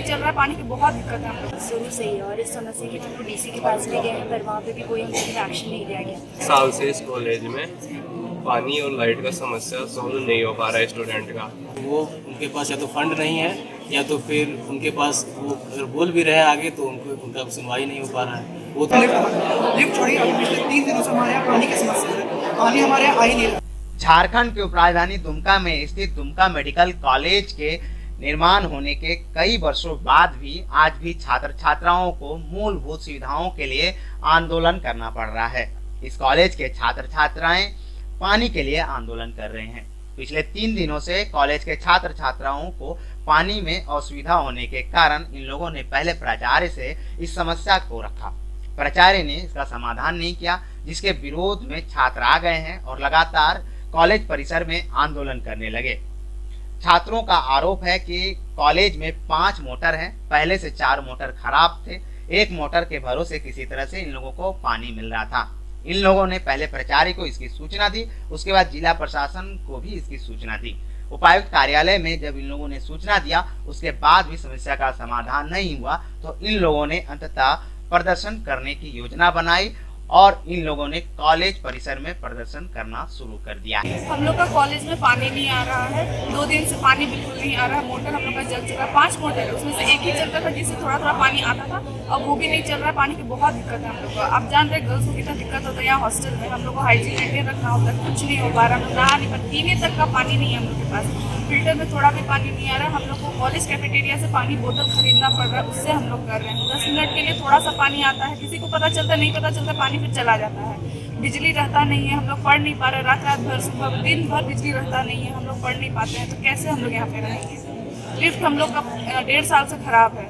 नहीं चल रहा है, पानी की बहुत दिक्कत है हम लोग शुरू से ही। और इस समस्या के तो डीसी के पास भी गए हैं, पर वहाँ पे भी कोई हमसे एक्शन नहीं लिया गया। साल से इस कॉलेज में पानी और लाइट का समस्या सॉल्व नहीं हो पा रहा है स्टूडेंट का। वो उनके पास या तो फंड नहीं है या तो फिर उनके पास वो अगर बोल भी रहे हैं आगे तो उनका सुनवाई नहीं हो पा रहा है। वो तो लिफ्ट छोड़िए, अभी पिछले 3 दिनों से हमारे यहाँ पानी की समस्या है, पानी हमारे यहाँ आ ही नहीं रहा। झारखंड की उपराजधानी दुमका में स्थित दुमका मेडिकल कॉलेज के निर्माण होने के कई वर्षों बाद भी आज भी छात्र छात्राओं को मूलभूत सुविधाओं के लिए आंदोलन करना पड़ रहा है। इस कॉलेज के छात्र छात्राएं पानी के लिए आंदोलन कर रहे हैं। पिछले 3 दिनों से कॉलेज के छात्र छात्राओं को पानी में असुविधा होने के कारण इन लोगों ने पहले प्राचार्य से इस समस्या को रखा। प्राचार्य ने इसका समाधान नहीं किया, जिसके विरोध में छात्र आ गए हैं और लगातार कॉलेज परिसर में आंदोलन करने लगे। छात्रों का आरोप है कि कॉलेज में 5 मोटर हैं, पहले से 4 मोटर खराब थे। एक मोटर के भरोसे किसी तरह से इन लोगों को पानी मिल रहा था। इन लोगों ने पहले प्राचार्य को इसकी सूचना दी, उसके बाद जिला प्रशासन को भी इसकी सूचना दी। उपायुक्त कार्यालय में जब इन लोगों ने सूचना दिया, उसके बाद भी समस्या का समाधान नहीं हुआ, तो इन लोगों ने अंततः प्रदर्शन करने की योजना बनाई और इन लोगों ने कॉलेज परिसर में प्रदर्शन करना शुरू कर दिया है। हम लोग का कॉलेज में पानी नहीं आ रहा है, 2 दिन से पानी बिल्कुल नहीं आ रहा है। मोटर हम लोग का जल चुका है, 5 मोटर है, उसमें से एक ही चलता था जिससे थोड़ा थोड़ा पानी आता था, अब वो भी नहीं चल रहा है। पानी की बहुत दिक्कत है हम लोग को। आप जान रहे गर्ल्स को कितना दिक्कत होता है यहाँ हॉस्टल में। हम लोग को हाइजीन मेंटेन रखना होता है, कुछ नहीं हो पा रहा, हम लोग नहा नहीं पाते, पीने तक का पानी नहीं है हम लोग के पास। फिल्टर में थोड़ा भी पानी नहीं आ रहा है। हम लोग को कॉलेज कैफेटेरिया से पानी बोतल खरीदना पड़ रहा है, उससे हम लोग कर रहे हैं। 10 मिनट के लिए थोड़ा सा पानी आता है, किसी को पता चलता नहीं पता चलता, पानी फिर चला जाता है। बिजली रहता नहीं है, हम लोग पढ़ नहीं पा रहे, रात भर सुबह दिन भर बिजली रहता नहीं है, हम लोग पढ़ नहीं पाते हैं, तो कैसे हम लोग यहाँ पे रहेंगे। लिफ्ट हम लोग का 1.5 साल से खराब है,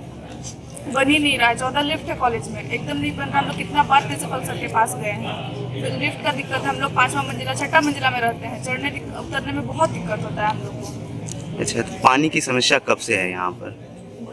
बन ही नहीं रहा है। 14 लिफ्ट है कॉलेज में, एकदम नहीं बन रहा। हम लोग कितना बार प्रिंसिपल सर के पास गए हैं, तो लिफ्ट का दिक्कत है। हम लोग 5वां मंजिला 6ठा मंजिला में रहते हैं, चढ़ने उतरने में बहुत दिक्कत होता है हम लोग को। अच्छा, तो पानी की समस्या कब से है यहाँ पर?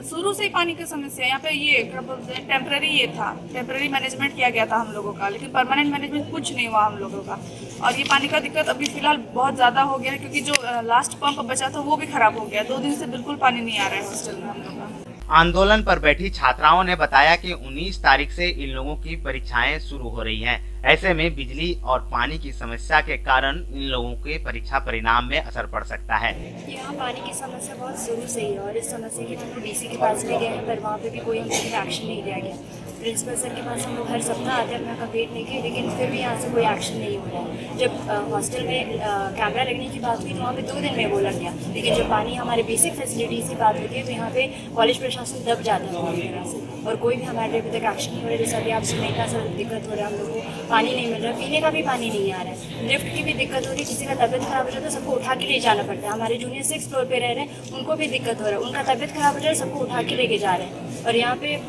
शुरू से ही पानी की समस्या यहाँ पे। ये क्या बोलते हैं, टेम्पररी ये था, टेम्पररी मैनेजमेंट किया गया था हम लोगों का, लेकिन परमानेंट मैनेजमेंट कुछ नहीं हुआ हम लोगों का। और ये पानी का दिक्कत अभी फिलहाल बहुत ज़्यादा हो गया है, क्योंकि जो लास्ट पंप बचा था वो भी खराब हो गया। 2 दिन से बिल्कुल पानी नहीं आ रहा है हॉस्टल में हम लोग का। आंदोलन पर बैठी छात्राओं ने बताया कि 19 तारीख से इन लोगों की परीक्षाएं शुरू हो रही हैं। ऐसे में बिजली और पानी की समस्या के कारण इन लोगों के परीक्षा परिणाम में असर पड़ सकता है। यहाँ पानी की समस्या बहुत शुरू से ही। और इस समस्या के तो डीसी के पास भी गए हैं, पर वहाँ पे भी कोई हमसे एक्शन नहीं लिया गया। प्रिंसिपल सर के पास हम लोग हर सप्ताह आते हैं अपना कंप्लेंट लेके, लेकिन फिर भी यहाँ से कोई एक्शन नहीं हो रहा है। जब हॉस्टल में कैमरा लगने की बात हुई तो वहाँ पे 2 दिन में बोला गया, लेकिन जब पानी हमारे बेसिक फैसिलिटीज़ की बात होती है तो यहाँ पे कॉलेज प्रशासन दब जाता है पूरी तरह से, और कोई भी हमारे अभी तक एक्शन नहीं हो रहा है। जैसा अभी आप सुने का सब दिक्कत हो रहा है, हम लोग को पानी नहीं मिल रहा, पीने का भी पानी नहीं आ रहा है, लिफ्ट की भी दिक्कत हो रही है। किसी का तबियत खराब हो जाता है, सबको उठा के ले जाना पड़ता है। हमारे जूनियर 6th फ्लोर पे रह रहे हैं, उनको भी दिक्कत हो रहा है, उनका तबियत खराब हो जाए सबको उठा के लेके जा रहे हैं। और यहाँ पे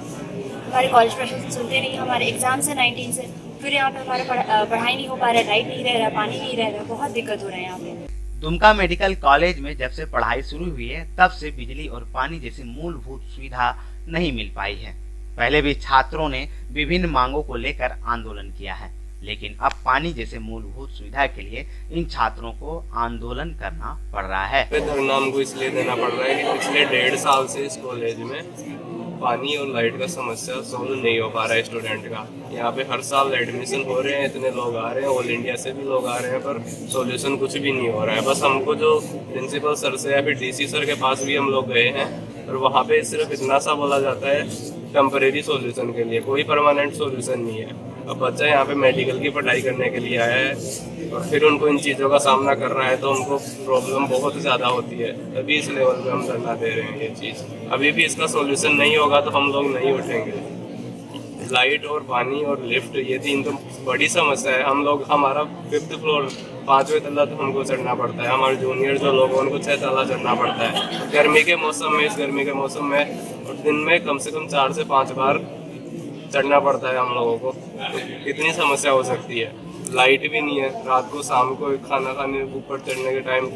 हमारे कॉलेज प्रशासन सुनते नहीं। हमारे एग्जाम्स है 19 से, फिर यहाँ पे हमारा पढ़ाई नहीं हो पा रहा है, लाइट नहीं रह रहा, पानी नहीं रह रहा, बहुत दिक्कत हो रहा है यहाँ पे। दुमका मेडिकल कॉलेज में जब से पढ़ाई शुरू हुई है, तब से बिजली और पानी जैसी मूलभूत सुविधा नहीं मिल पाई है। पहले भी छात्रों ने विभिन्न मांगों को लेकर आंदोलन किया है, लेकिन अब पानी जैसे मूलभूत सुविधा के लिए इन छात्रों को आंदोलन करना पड़ रहा है। धरना हमको इसलिए देना पड़ रहा है कि पिछले 1.5 साल से इस कॉलेज में पानी और लाइट का समस्या सॉल्व नहीं हो पा रहा है स्टूडेंट का। यहाँ पे हर साल एडमिशन हो रहे हैं, इतने लोग आ रहे हैं, ऑल इंडिया से भी लोग आ रहे हैं, पर सॉल्यूशन कुछ भी नहीं हो रहा है। बस हमको जो प्रिंसिपल सर से या फिर डीसी सर के पास भी हम लोग गए हैं, और वहाँ पे सिर्फ इतना सा बोला जाता है टेम्परेरी सॉल्यूशन के लिए, कोई परमानेंट सॉल्यूशन नहीं है। अब बच्चा यहाँ पे मेडिकल की पढ़ाई करने के लिए आया है और फिर उनको इन चीज़ों का सामना कर रहा है, तो उनको प्रॉब्लम बहुत ज़्यादा होती है। तभी इस लेवल पे हम धरना दे रहे हैं ये चीज़। अभी भी इसका सॉल्यूशन नहीं होगा तो हम लोग नहीं उठेंगे। लाइट और पानी और लिफ्ट, ये 3 तो बड़ी समस्या है। हम लोग, हमारा 5th फ्लोर 5वें तल्ला तो हमको चढ़ना पड़ता है। हमारे जूनियर जो लोग हैं उनको 6 तल्ला चढ़ना पड़ता है। गर्मी के मौसम में, इस गर्मी के मौसम में, और दिन में कम से कम 4 से 5 बार चढ़ना पड़ता है हम लोगों को। तो कितनी समस्या हो सकती है। लाइट भी नहीं है, रात को शाम को खाना खाने ऊपर चढ़ने के टाइम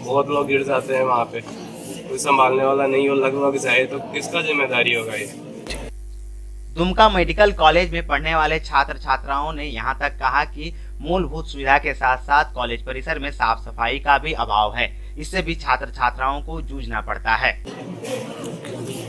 बहुत लोग गिर जाते हैं वहाँ पे, कोई संभालने वाला नहीं हो, लगभग जाए तो किसका जिम्मेदारी होगा ये। दुमका मेडिकल कॉलेज में पढ़ने वाले छात्र छात्राओं ने यहाँ तक कहा कि मूलभूत सुविधा के साथ साथ कॉलेज परिसर में साफ सफाई का भी अभाव है। इससे भी छात्र छात्राओं को जूझना पड़ता है।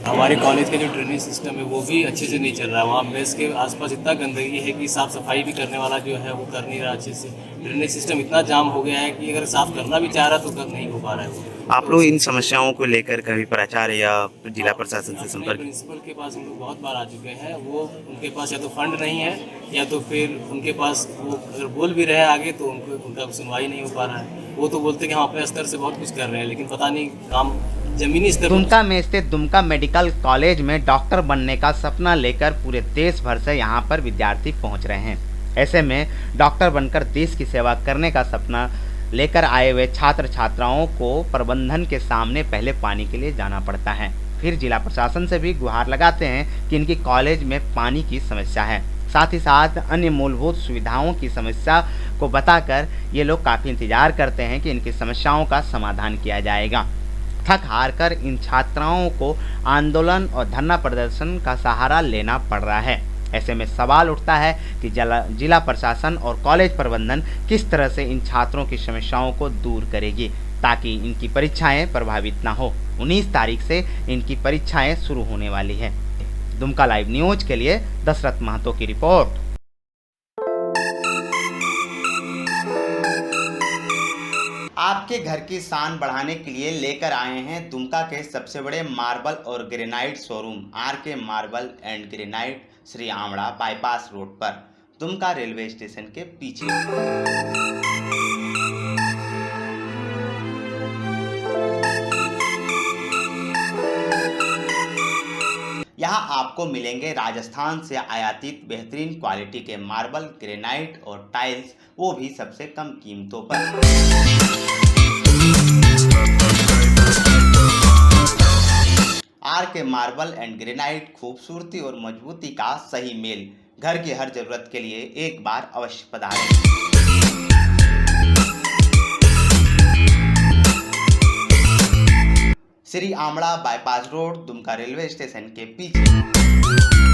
हमारे कॉलेज का जो ड्रेनेज सिस्टम है वो भी अच्छे से नहीं चल रहा है। वहाँ मेस के आसपास इतना गंदगी है कि साफ़ सफाई भी करने वाला जो है वो कर नहीं रहा अच्छे से। ड्रेनेज सिस्टम इतना जाम हो गया है कि अगर साफ़ करना भी चाह रहा तो कर नहीं हो पा रहा है वो। आप लोग इन समस्याओं को लेकर कभी प्राचार्य या जिला प्रशासन से संपर्क? प्रिंसिपल के पास हम लोग बहुत बार आ चुके हैं। वो उनके पास या तो फंड नहीं है या तो फिर उनके पास वो अगर बोल भी रहे हैं आगे तो उनका सुनवाई नहीं हो पा रहा है। वो तो बोलते हैं कि हम अपने स्तर से बहुत कुछ कर रहे हैं, लेकिन पता नहीं काम जमीनी स्तर पर। दुमका में स्थित दुमका मेडिकल कॉलेज में डॉक्टर बनने का सपना लेकर पूरे देश भर से यहाँ पर विद्यार्थी पहुँच रहे हैं। ऐसे में डॉक्टर बनकर देश की सेवा करने का सपना लेकर आए हुए छात्र छात्राओं को प्रबंधन के सामने पहले पानी के लिए जाना पड़ता है, फिर जिला प्रशासन से भी गुहार लगाते हैं कि इनकी कॉलेज में पानी की समस्या है। साथ ही साथ अन्य मूलभूत सुविधाओं की समस्या को बताकर ये लोग काफ़ी इंतजार करते हैं कि इनकी समस्याओं का समाधान किया जाएगा। थक हार कर इन छात्राओं को आंदोलन और धरना प्रदर्शन का सहारा लेना पड़ रहा है। ऐसे में सवाल उठता है कि जिला प्रशासन और कॉलेज प्रबंधन किस तरह से इन छात्रों की समस्याओं को दूर करेगी ताकि इनकी परीक्षाएं प्रभावित ना हो। 19 तारीख से इनकी परीक्षाएं शुरू होने वाली है। दुमका लाइव न्यूज के लिए दशरथ महतो की रिपोर्ट। आपके घर की शान बढ़ाने के लिए लेकर आए हैं दुमका के सबसे बड़े मार्बल और granite showroom RK marble and granite, Shri Amra bypass road पर, दुमका रेलवे स्टेशन के पीछे। यहाँ आपको मिलेंगे राजस्थान से आयातित बेहतरीन क्वालिटी के मार्बल, ग्रेनाइट और टाइल्स, वो भी सबसे कम कीमतों पर। आरके मार्बल एंड ग्रेनाइट, खूबसूरती और मजबूती का सही मेल। घर की हर जरूरत के लिए एक बार अवश्य पधारें। Shri Amra bypass road, Dumka railway station के पीछे।